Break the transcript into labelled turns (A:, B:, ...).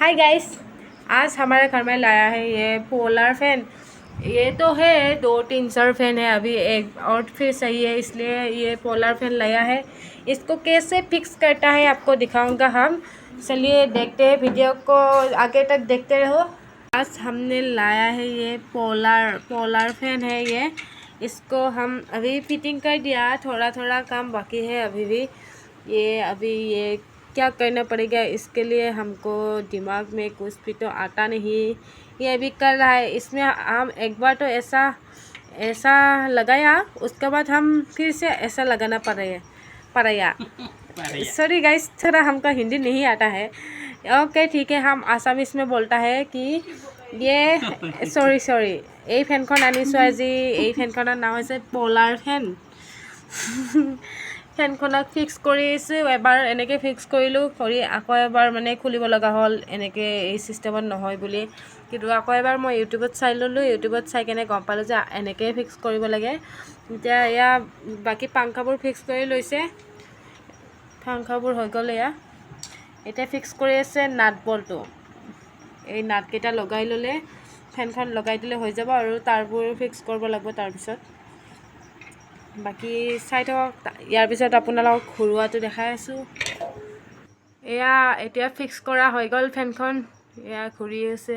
A: Hi guys, आज हमारे घर में लाया है ये पोलर फैन। ये तो है 2-3 फैन है, अभी एक और फिर सही है, इसलिए ये पोलर फैन लाया है। इसको कैसे फिक्स करता है आपको दिखाऊंगा हम। चलिए देखते हैं, वीडियो को आगे तक देखते रहो। आज हमने लाया है ये पोलर फैन है ये। इसको हम अभी फिटिंग कर दिया, थोड़ा थोड़ा काम बाकी है अभी भी। ये क्या करना पड़ेगा इसके लिए हमको दिमाग में कुछ भी तो आता नहीं। ये अभी कर रहा है, इसमें हम एक बार तो ऐसा लगाया, उसके बाद हम फिर से ऐसा लगाना पड़ेगा। सॉरी गाइस, थोड़ा हमको हिंदी नहीं आता है। ओके ठीक है, हम आसामीस में बोलता है कि ये सॉरी এই ফেনখন আনিছোঁ আজি। এই ফেনখনৰ নাম হৈছে পোলাৰ ফেন। ফেনখনক ফিক্স কৰিছোঁ, এবাৰ এনেকৈ ফিক্স কৰিলোঁ, কৰি আকৌ এবাৰ মানে খুলিব লগা হ'ল, এনেকৈ এই চিষ্টেমত নহয় বুলি। কিন্তু আকৌ এবাৰ মই ইউটিউবত চাই ল'লোঁ, ইউটিউবত চাই কেনে গম পালোঁ যে এনেকৈ ফিক্স কৰিব লাগে। এতিয়া এয়া বাকী পাংখাবোৰ ফিক্স কৰি লৈছে, পাংখাবোৰ হৈ গ'ল। এতিয়া ফিক্স কৰি আছে নাট বল্টটো। এই নাটকেইটা লগাই ল'লে ফেনখন লগাই দিলে হৈ যাব, আৰু তাৰবোৰ ফিক্স কৰিব লাগিব তাৰপিছত। বাকী চাই থাকক, ইয়াৰ পিছত আপোনালোকক ঘূৰোৱাটো দেখাই আছোঁ। এয়া এতিয়া ফিক্স কৰা হৈ গ'ল ফেনখন, এয়া ঘূৰি আছে।